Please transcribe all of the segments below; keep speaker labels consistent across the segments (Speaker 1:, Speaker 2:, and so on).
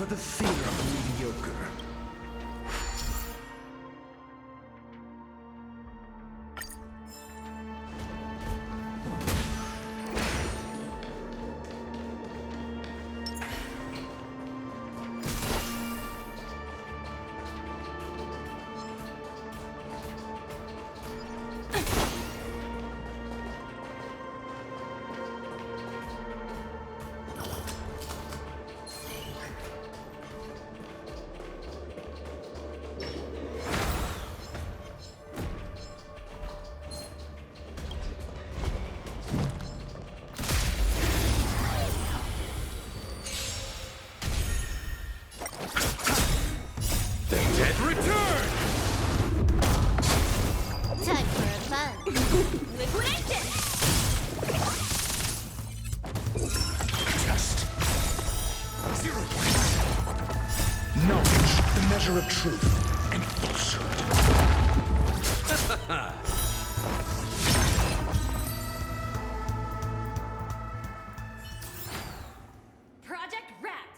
Speaker 1: For the fear of mediocre.
Speaker 2: Return!
Speaker 3: Time for a fun. Liquidation!
Speaker 1: Just 0 points. Knowledge, the measure of truth and falsehood.
Speaker 3: Project Rat!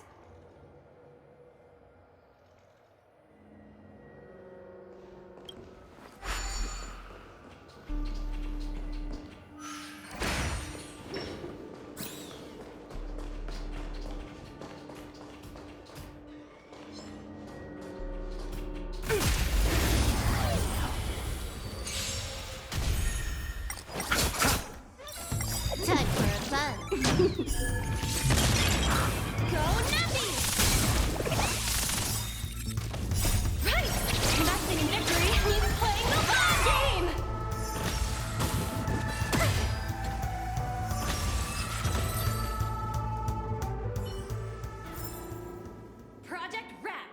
Speaker 3: Time for a fun. Go Nappy! Right! Investing in victory means playing the long game! Project Rat!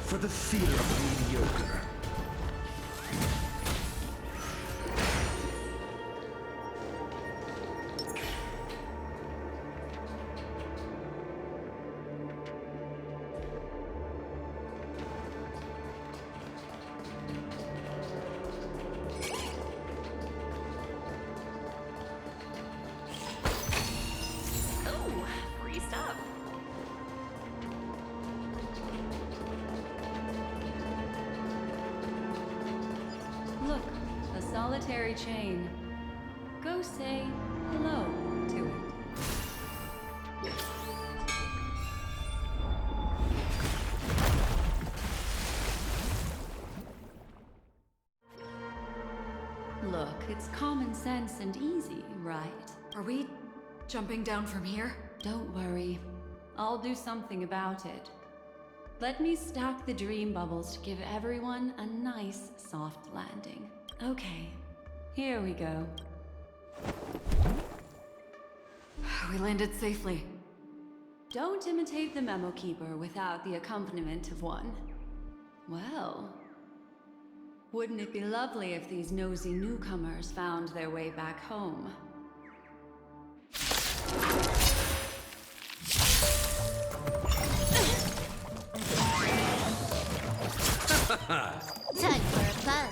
Speaker 1: For the fear of mediocre.
Speaker 3: Oh, free stuff.
Speaker 4: Look, a solitary chain. Go
Speaker 2: go say hello to it. Look, it's common sense and easy, right?
Speaker 4: Are we jumping down from here?
Speaker 2: Don't worry. I'll do something about it. Let me stack the dream bubbles to give everyone a nice, soft landing. Okay, here we go.
Speaker 4: We landed safely.
Speaker 2: Don't imitate the memo keeper without the accompaniment of one. Well, wouldn't it be lovely if these nosy newcomers found their way back home?
Speaker 3: Time for a fun.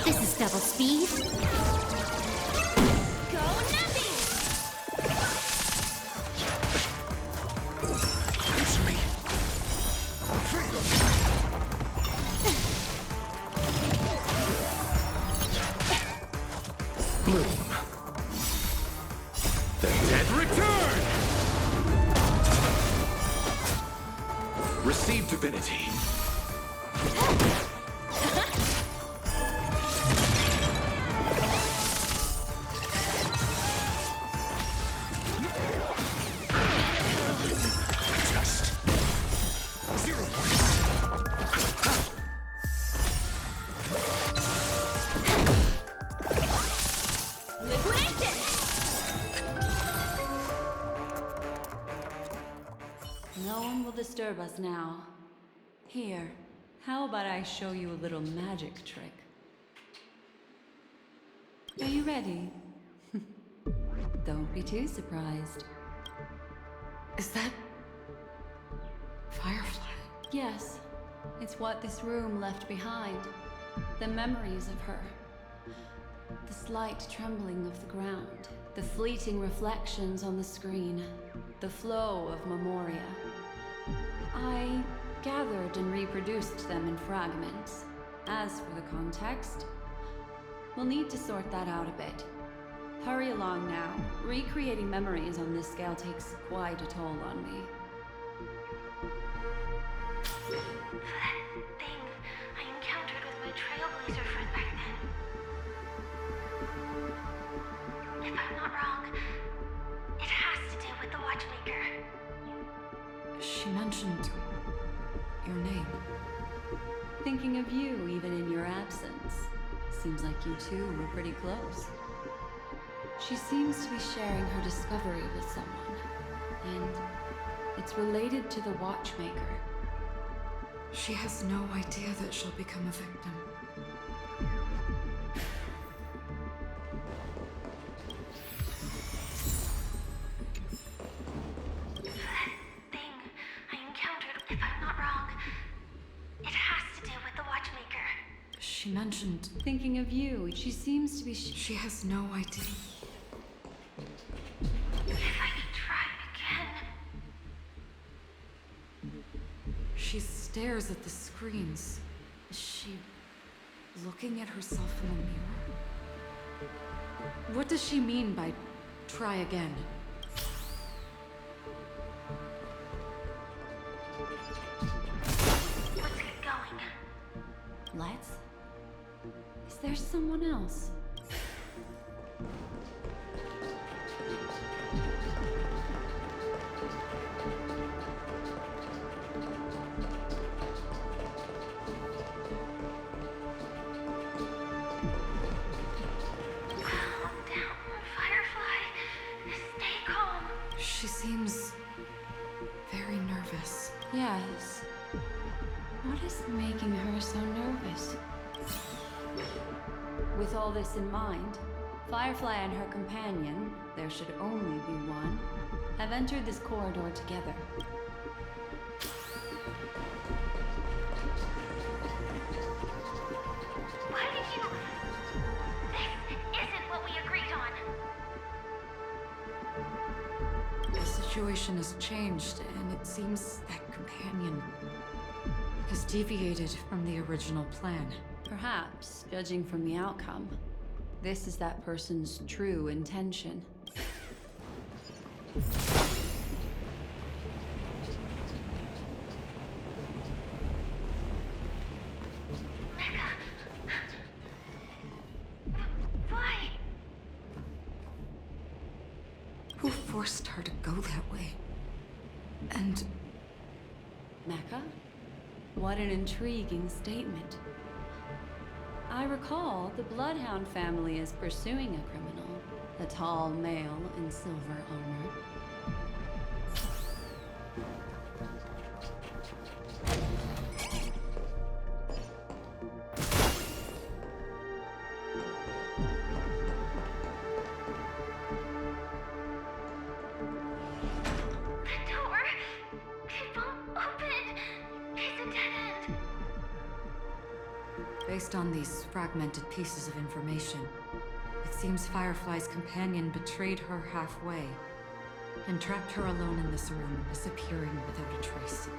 Speaker 3: This is double speed. Go nuts!
Speaker 1: It's me. Freedom. Bloom. The dead return! Receive divinity.
Speaker 2: No one will disturb us now. Here, how about I show you a little magic trick? Are you ready? Don't be too surprised.
Speaker 4: Is that... Firefly?
Speaker 2: Yes, it's what this room left behind. The memories of her. The slight trembling of the ground. The fleeting reflections on the screen. The flow of memoria. I gathered and reproduced them in fragments. As for the context, we'll need to sort that out a bit. Hurry along now. Recreating memories on this scale takes quite a toll on me.
Speaker 3: That thing I encountered with my trailblazer friend back then. If I'm not wrong, it has to do with the watchmaker.
Speaker 4: She mentioned... your name.
Speaker 2: Thinking of you even in your absence. Seems like you two were pretty close. She seems to be sharing her discovery with someone. And it's related to the watchmaker.
Speaker 4: She has no idea that she'll become a victim.
Speaker 3: That thing I encountered, if I'm not wrong, it has to do with the watchmaker.
Speaker 4: She mentioned...
Speaker 2: Thinking of you, she seems to be
Speaker 4: she has no idea.
Speaker 3: If I could try again.
Speaker 4: She stares at the screens. Is she looking at herself in the mirror? What does she mean by try again?
Speaker 3: Let's get going.
Speaker 2: Let's? Is there someone else?
Speaker 3: Calm down, Firefly. Stay calm.
Speaker 4: She seems very nervous.
Speaker 2: Yes. What is making her so nervous? With all this in mind, Firefly and her companion, there should only be one, have entered this corridor together.
Speaker 3: Why did you... This isn't what we agreed on.
Speaker 4: The situation has changed, and it seems that companion has deviated from the original plan.
Speaker 2: Perhaps, judging from the outcome. This is that person's true intention.
Speaker 3: Why?
Speaker 4: Who forced her to go that way? And
Speaker 2: Mecca? What an intriguing statement. I recall the Bloodhound family is pursuing a criminal, a tall male in silver armor.
Speaker 3: The door! It won't open! It's a dead end!
Speaker 4: based on these fragmented pieces of information, it seems Firefly's companion betrayed her halfway and trapped her alone in this room, disappearing without a trace.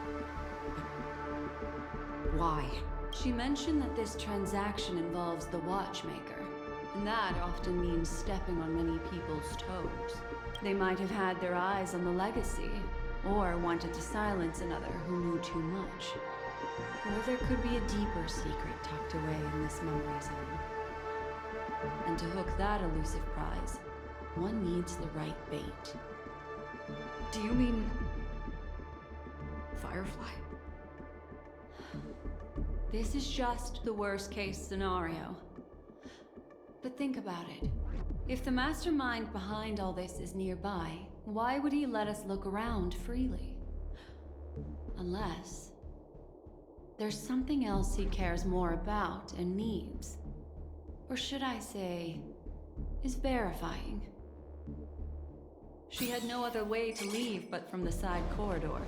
Speaker 4: But why?
Speaker 2: She mentioned that this transaction involves the watchmaker, and that often means stepping on many people's toes. They might have had their eyes on the legacy, or wanted to silence another who knew too much. Or there could be a deeper secret tucked away in this memory zone. And to hook that elusive prize, one needs the right bait.
Speaker 4: Do you mean Firefly?
Speaker 2: This is just the worst-case scenario. But think about it. If the mastermind behind all this is nearby, why would he let us look around freely? Unless there's something else he cares more about and needs. Or should I say, is verifying. She had no other way to leave but from the side corridor.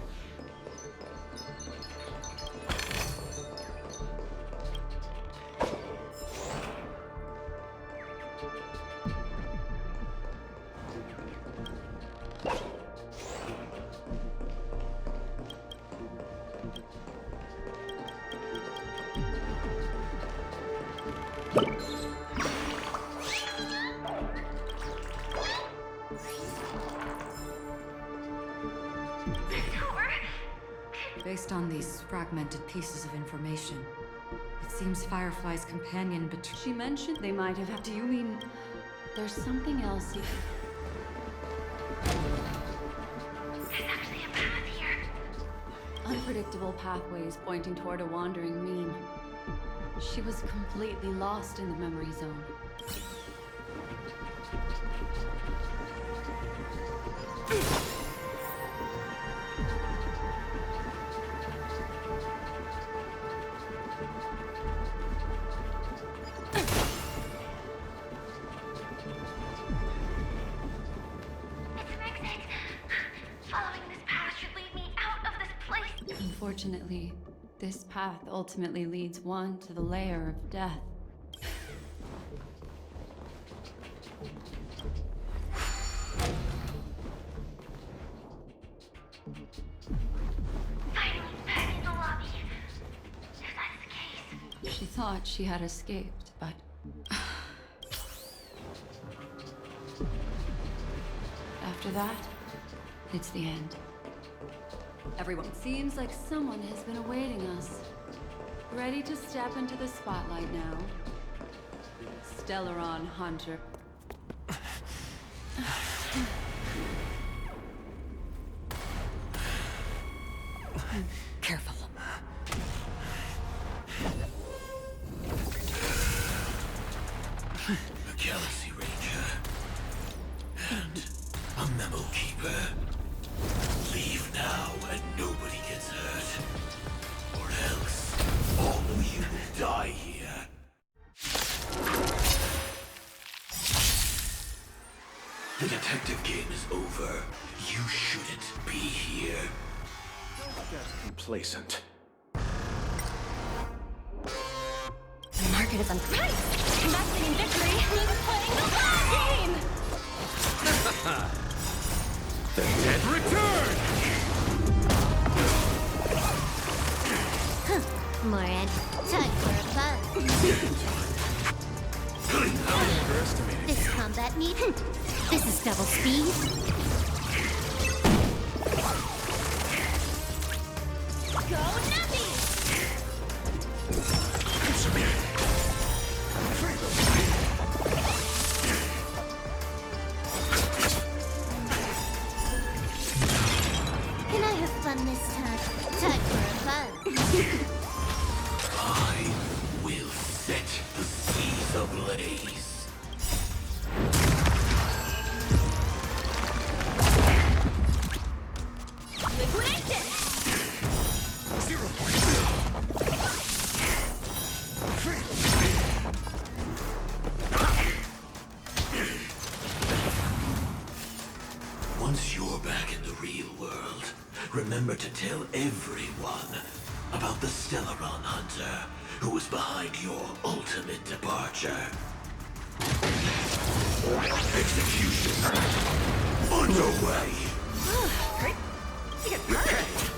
Speaker 4: Based on these fragmented pieces of information, it seems Firefly's companion betrayed.
Speaker 2: She mentioned they might have had. Do you mean there's something else he...
Speaker 3: There's actually a path here.
Speaker 2: Unpredictable pathways pointing toward a wandering meme. She was completely lost in the memory zone. Unfortunately, this path ultimately leads one to the lair of death.
Speaker 3: Finally, back in the lobby. If that's the case.
Speaker 2: She thought she had escaped, but... After that, it's the end. Everyone, seems like someone has been awaiting us. Ready to step into the spotlight now. Stellaron Hunter.
Speaker 4: Careful.
Speaker 1: A Galaxy Ranger. And a Memo Keeper. Leave now and nobody gets hurt. Or else, all of you will die here. The detective game is over. You shouldn't be here. Don't get complacent.
Speaker 3: The market is on right! Investing in victory means playing the long game!
Speaker 1: The dead return!
Speaker 3: Moran, time for a buzz.
Speaker 1: Clean out! underestimated
Speaker 3: This
Speaker 1: you.
Speaker 3: combat need. This is double speed. Go Nappy!
Speaker 1: Answer me.
Speaker 3: Can I have fun this time? Time for a fun.
Speaker 1: I will set the seas ablaze.
Speaker 3: Liquidation!
Speaker 1: 0 point. Once you're back in the real world, remember to tell everyone about the Stellaron Hunter who was behind your ultimate departure. Execution underway.
Speaker 3: Great. You get burned.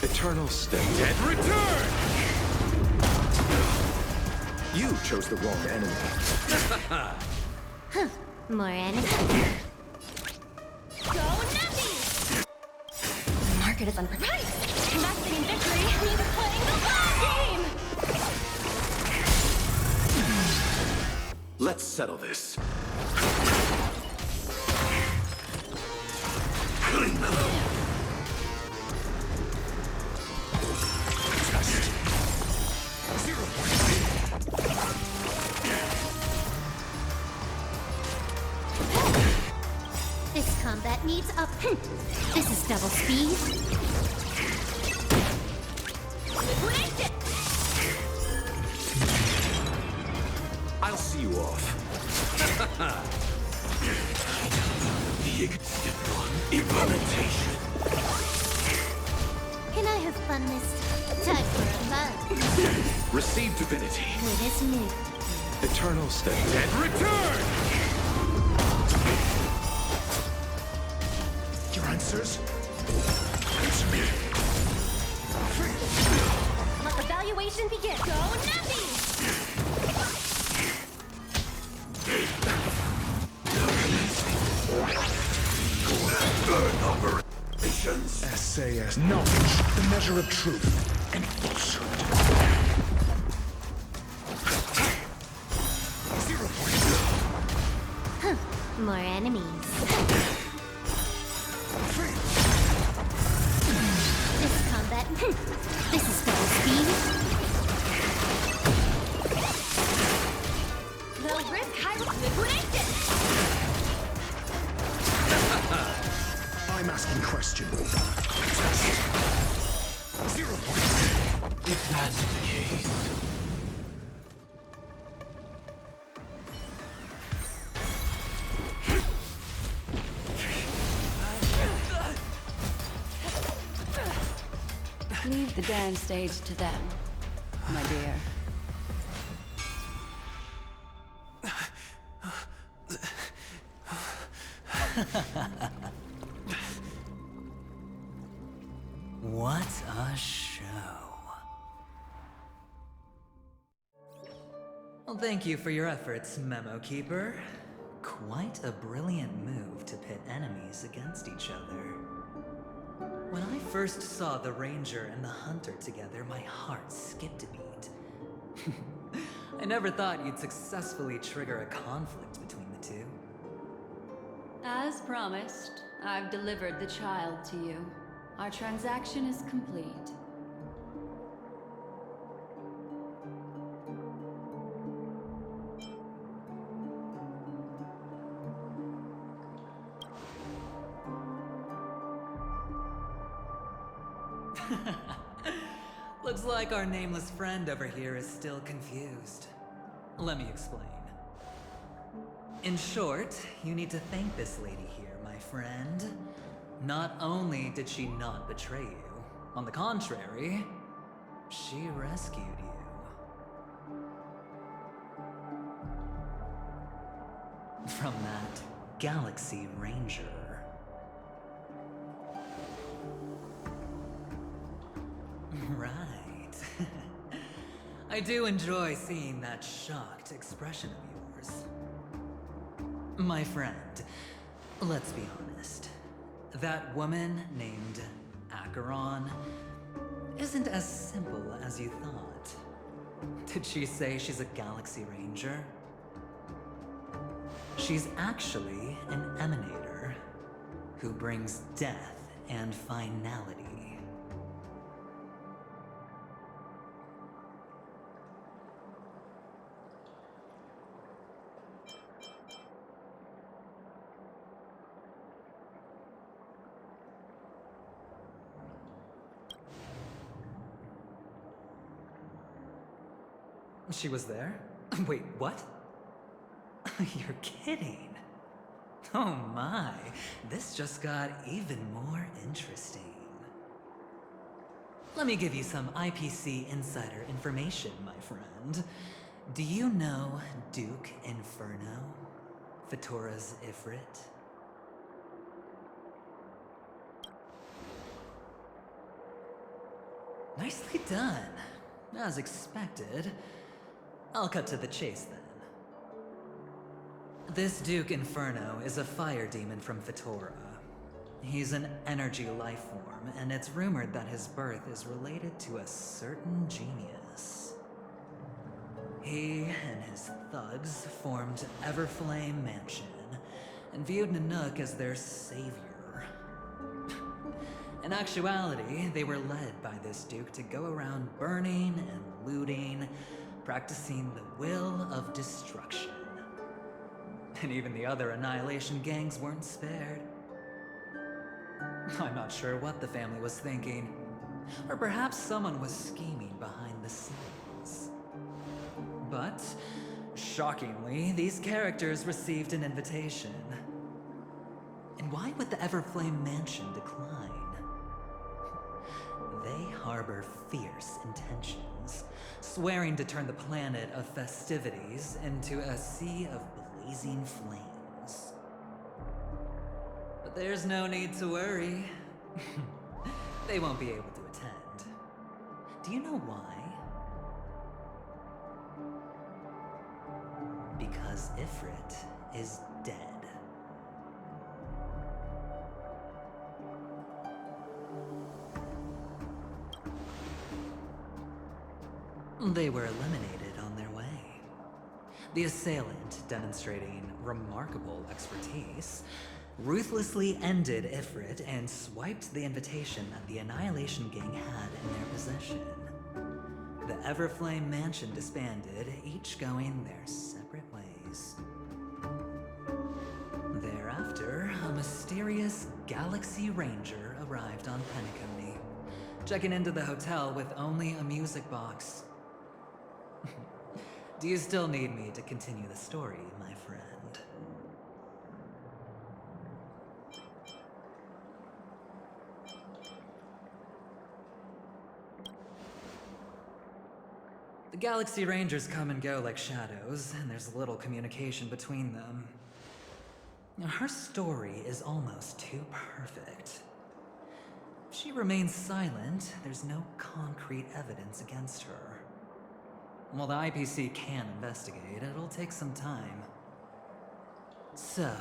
Speaker 5: Eternal state.
Speaker 1: Dead return!
Speaker 5: You chose the wrong enemy.
Speaker 3: More enemies. Go Nappy! The market is unpredictable. Investing in victory means playing the long game!
Speaker 5: Let's settle this.
Speaker 1: Clean them. Test. 0 point.
Speaker 3: This combat needs up. This is double speed. Liquidation!
Speaker 5: I'll see you off.
Speaker 1: The Step 1 implementation.
Speaker 3: Can I have fun this time? Time for a fun.
Speaker 5: Receive divinity.
Speaker 3: Good as new.
Speaker 5: Eternal state.
Speaker 1: Dead return! Your answers? Answer me.
Speaker 3: Let the valuation begin. Go Nappy!
Speaker 1: Burn operations.
Speaker 5: SAS. Knowledge, the measure of truth and falsehood.
Speaker 1: 0 point.
Speaker 3: More enemies. This combat. This is double speed. They'll risk high liquidation.
Speaker 5: I'm asking questions.
Speaker 1: 0 point. If that's the case.
Speaker 2: Leave the dance stage to them, my dear.
Speaker 6: What a show. Well, thank you for your efforts, Memo Keeper. Quite a brilliant move to pit enemies against each other. When I first saw the Ranger and the Hunter together, my heart skipped a beat. I never thought you'd successfully trigger a conflict between the two.
Speaker 2: As promised, I've delivered the child to you. Our transaction is complete.
Speaker 6: Looks like our nameless friend over here is still confused. Let me explain. In short, you need to thank this lady here, my friend. Not only did she not betray you, on the contrary, she rescued you. From that Galaxy Ranger. Right. I do enjoy seeing that shocked expression of yours. My friend, let's be honest. That woman named Acheron isn't as simple as you thought. Did she say she's a Galaxy Ranger? She's actually an emanator who brings death and finality. She was there? Wait, what? You're kidding. Oh my, this just got even more interesting. Let me give you some IPC insider information, my friend. Do you know Duke Inferno? Fatora's Ifrit? Nicely done. As expected. I'll cut to the chase then. This Duke Inferno is a fire demon from Fatora. He's an energy life form, and it's rumored that his birth is related to a certain genius. He and his thugs formed Everflame Mansion, and viewed Nanook as their savior. In actuality, they were led by this Duke to go around burning and looting, practicing the will of destruction. And even the other Annihilation gangs weren't spared. I'm not sure what the family was thinking. Or perhaps someone was scheming behind the scenes. But, shockingly, these characters received an invitation. And why would the Everflame Mansion decline? They harbor fierce intentions, swearing to turn the planet of festivities into a sea of blazing flames. But there's no need to worry. They won't be able to attend. Do you know why? Because Ifrit is dead. They were eliminated on their way. The assailant, demonstrating remarkable expertise, ruthlessly ended Ifrit and swiped the invitation that the Annihilation Gang had in their possession. The Everflame Mansion disbanded, each going their separate ways. Thereafter, a mysterious Galaxy Ranger arrived on Penacony, checking into the hotel with only a music box. Do you still need me to continue the story, my friend? The Galaxy Rangers come and go like shadows, and there's little communication between them. Now, her story is almost too perfect. If she remains silent, there's no concrete evidence against her. While the IPC can investigate, it'll take some time. So,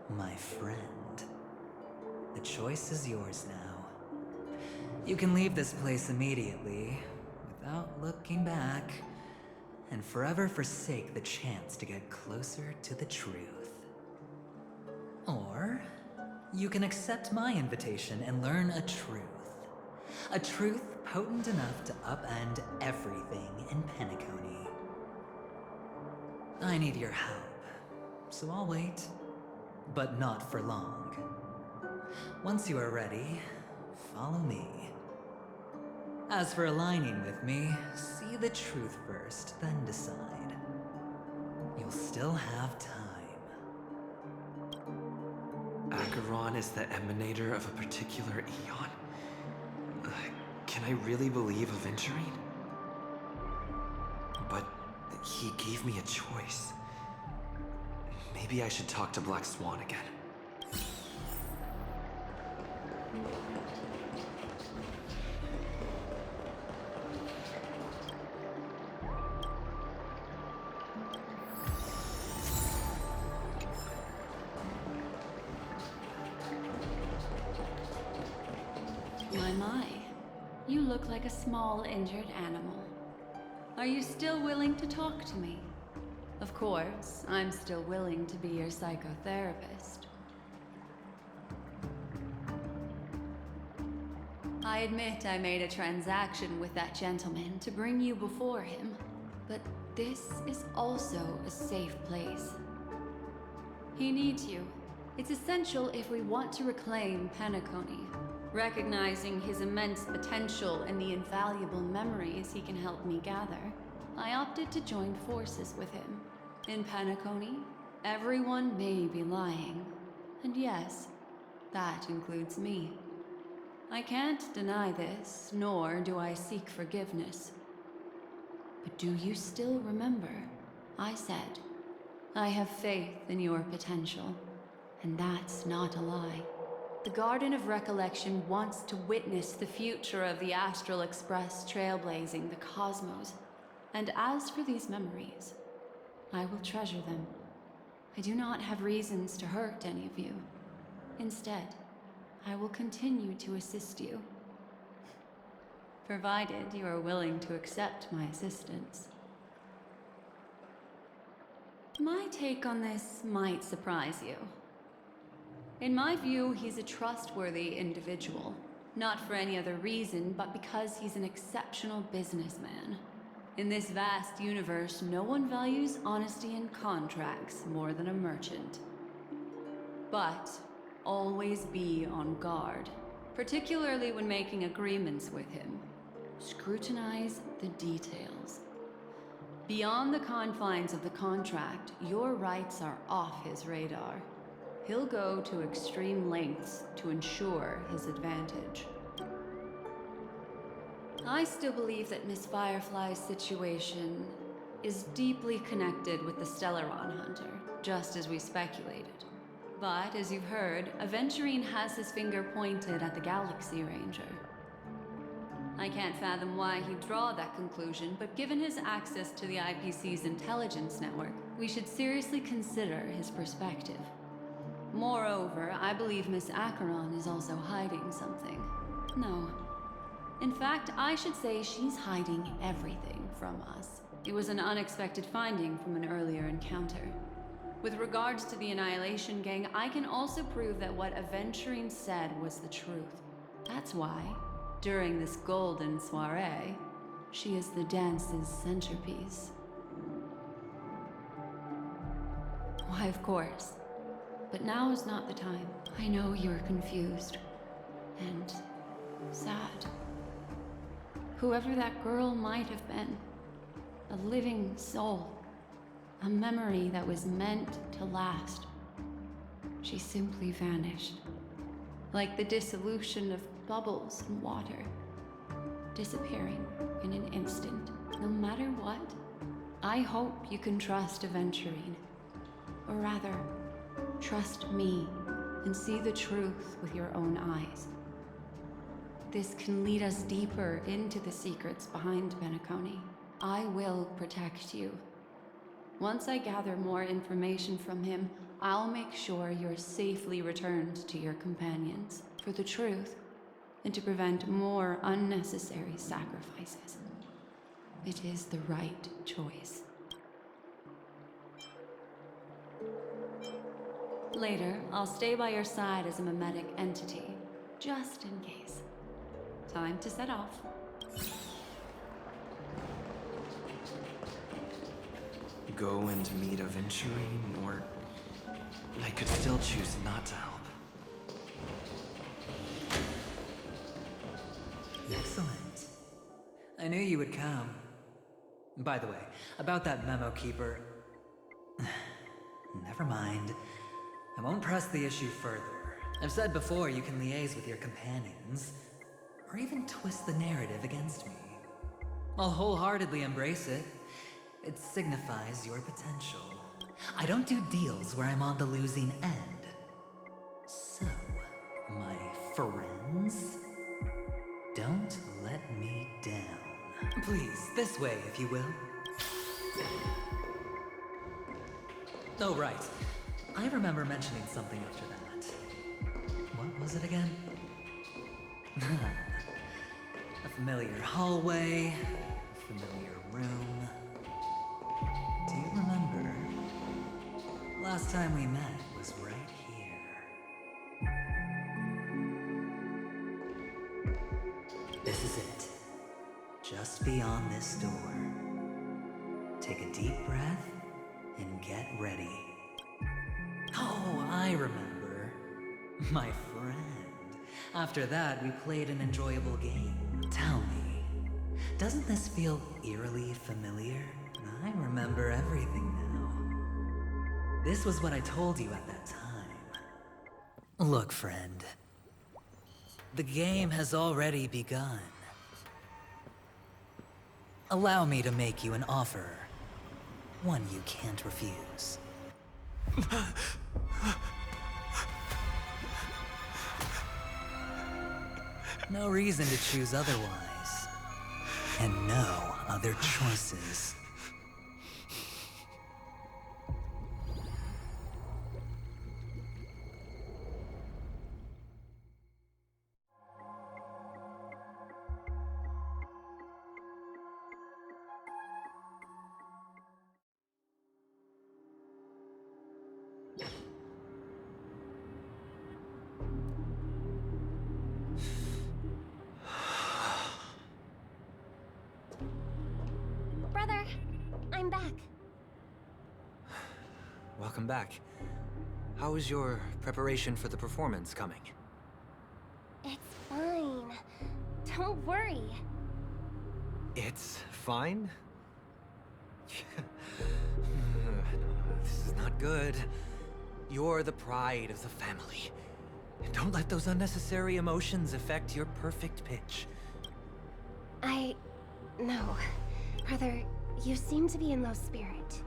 Speaker 6: my friend, the choice is yours now. You can leave this place immediately, without looking back, and forever forsake the chance to get closer to the truth. Or, you can accept my invitation and learn a truth. A truth potent enough to upend everything in Penacony. I need your help, so I'll wait, but not for long. Once you are ready, follow me. As for aligning with me, see the truth first, then decide. You'll still have time.
Speaker 7: Acheron is the emanator of a particular eon? Can I really believe a Venturine? But he gave me a choice. Maybe I should talk to Black Swan again.
Speaker 2: My. You look like a small injured animal. Are you still willing to talk to me? Of course, I'm still willing to be your psychotherapist. I admit I made a transaction with that gentleman to bring you before him, but this is also a safe place. He needs you. It's essential if we want to reclaim Penacony. Recognizing his immense potential and the invaluable memories he can help me gather, I opted to join forces with him. In Penacony, everyone may be lying. And yes, that includes me. I can't deny this, nor do I seek forgiveness. But do you still remember? I said, I have faith in your potential, and that's not a lie. The Garden of Recollection wants to witness the future of the Astral Express trailblazing the cosmos. And as for these memories, I will treasure them. I do not have reasons to hurt any of you. Instead, I will continue to assist you. Provided you are willing to accept my assistance. My take on this might surprise you. In my view, he's a trustworthy individual. Not for any other reason, but because he's an exceptional businessman. In this vast universe, no one values honesty in contracts more than a merchant. But always be on guard, particularly when making agreements with him. Scrutinize the details. Beyond the confines of the contract, your rights are off his radar. He'll go to extreme lengths to ensure his advantage. I still believe that Miss Firefly's situation is deeply connected with the Stellaron Hunter, just as we speculated. But, as you've heard, Aventurine has his finger pointed at the Galaxy Ranger. I can't fathom why he'd draw that conclusion, but given his access to the IPC's intelligence network, we should seriously consider his perspective. Moreover, I believe Miss Acheron is also hiding something. No. In fact, I should say she's hiding everything from us. It was an unexpected finding from an earlier encounter. With regards to the Annihilation Gang, I can also prove that what Aventurine said was the truth. That's why, during this golden soiree, she is the dance's centerpiece. Why, of course. But now is not the time. I know you're confused. And sad. Whoever that girl might have been. A living soul. A memory that was meant to last. She simply vanished. Like the dissolution of bubbles in water. Disappearing in an instant. No matter what, I hope you can trust Aventurine. Or rather, trust me and see the truth with your own eyes. This can lead us deeper into the secrets behind Penacony. I will protect you. Once I gather more information from him, I'll make sure you're safely returned to your companions for the truth and to prevent more unnecessary sacrifices. It is the right choice. Later, I'll stay by your side as a mimetic entity, just in case. Time to set off.
Speaker 7: Go and meet Aventurine, or I could still choose not to help.
Speaker 6: Excellent. I knew you would come. By the way, about that memo keeper... Never mind. I won't press the issue further. I've said before you can liaise with your companions, or even twist the narrative against me. I'll wholeheartedly embrace it. It signifies your potential. I don't do deals where I'm on the losing end. So, my friends, don't let me down. Please, this way, if you will. Oh, right. I remember mentioning something after that. What was it again? A familiar hallway, a familiar room. Do you remember? Last time we met was right here. This is it. Just beyond this door. Take a deep breath and get ready. Oh, I remember. My friend. After that, we played an enjoyable game. Tell me, doesn't this feel eerily familiar? I remember everything now. This was what I told you at that time. Look, friend. The game has already begun. Allow me to make you an offer. One you can't refuse. No reason to choose otherwise. And no other choices.
Speaker 3: Brother, I'm back.
Speaker 7: Welcome back. How is your preparation for the performance coming?
Speaker 3: It's fine. Don't worry.
Speaker 7: It's fine? This is not good. You're the pride of the family. Don't let those unnecessary emotions affect your perfect pitch.
Speaker 3: No. Brother, you seem to be in low spirit.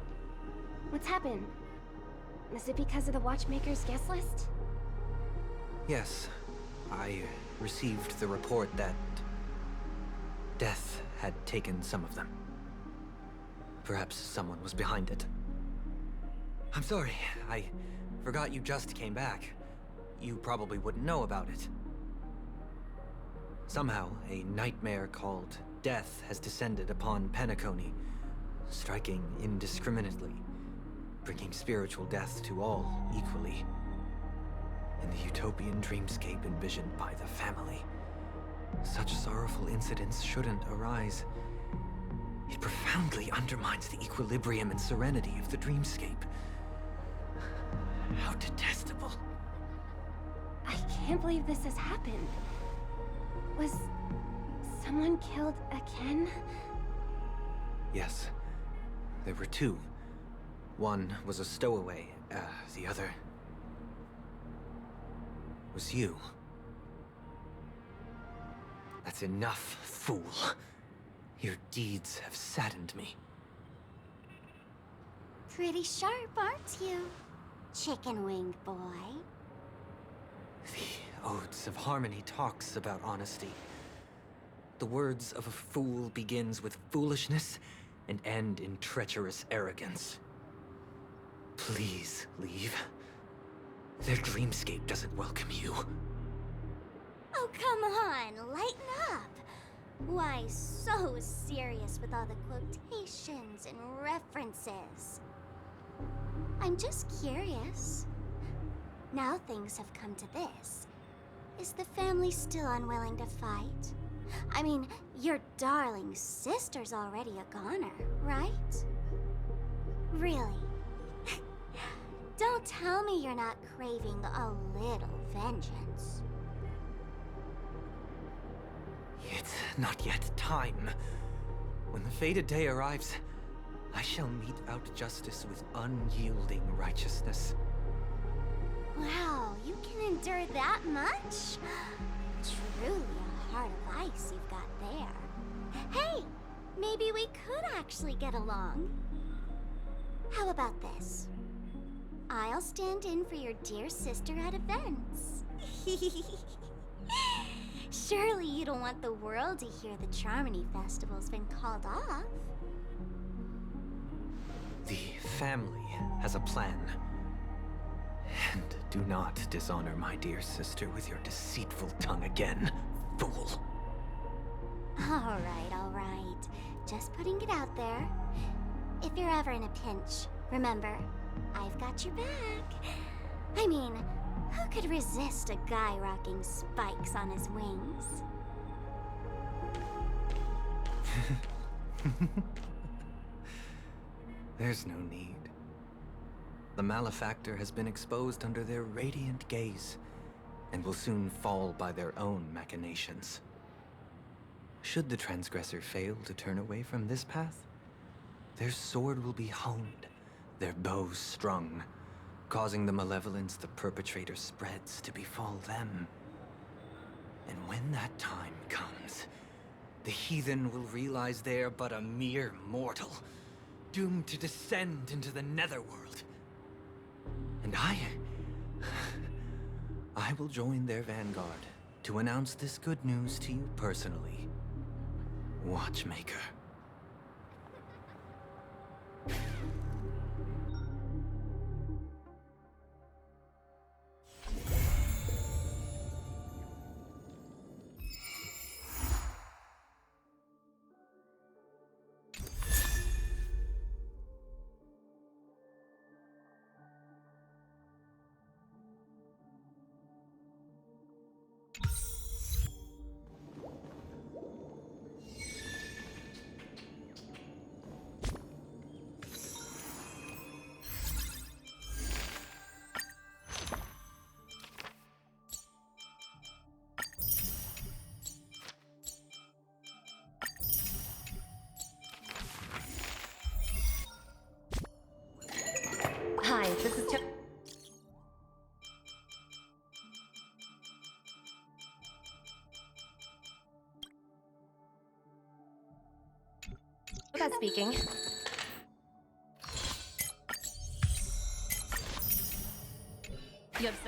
Speaker 3: What's happened? Is it because of the Watchmaker's guest list?
Speaker 7: Yes, I received the report that death had taken some of them. Perhaps someone was behind it. I'm sorry, I forgot you just came back. You probably wouldn't know about it. Somehow, a nightmare called death has descended upon Penacony, striking indiscriminately, bringing spiritual death to all equally. In the utopian dreamscape envisioned by the family, such sorrowful incidents shouldn't arise. It profoundly undermines the equilibrium and serenity of the dreamscape. How detestable.
Speaker 3: I can't believe this has happened. Was someone killed again?
Speaker 7: Yes. There were two. One was a stowaway, the other was you. That's enough, fool. Your deeds have saddened me.
Speaker 3: Pretty sharp, aren't you, chicken-winged boy?
Speaker 7: The Odes of Harmony talks about honesty. The words of a fool begins with foolishness and end in treacherous arrogance. Please leave. Their dreamscape doesn't welcome you.
Speaker 3: Oh, come on, lighten up. Why so serious with all the quotations and references? I'm just curious. Now things have come to this. Is the family still unwilling to fight? I mean, your darling sister's already a goner, right? Really? Don't tell me you're not craving a little vengeance.
Speaker 7: It's not yet time. When the fated day arrives, I shall mete out justice with unyielding righteousness.
Speaker 3: Wow, you can endure that much? Truly a heart of ice you've got there. Hey, maybe we could actually get along. How about this? I'll stand in for your dear sister at events. Surely you don't want the world to hear the Charmony Festival's been called off.
Speaker 7: The family has a plan. And do not dishonor my dear sister with your deceitful tongue again, fool.
Speaker 3: all right. Just putting it out there. If you're ever in a pinch, remember, I've got your back. I mean, who could resist a guy rocking spikes on his wings?
Speaker 7: There's no need. The malefactor has been exposed under their radiant gaze, and will soon fall by their own machinations. Should the transgressor fail to turn away from this path, their sword will be honed, their bows strung, causing the malevolence the perpetrator spreads to befall them. And when that time comes, the heathen will realize they are but a mere mortal, doomed to descend into the netherworld. And I will join their vanguard to announce this good news to you personally, Watchmaker.
Speaker 8: Hi, this is Tip. Speaking. You have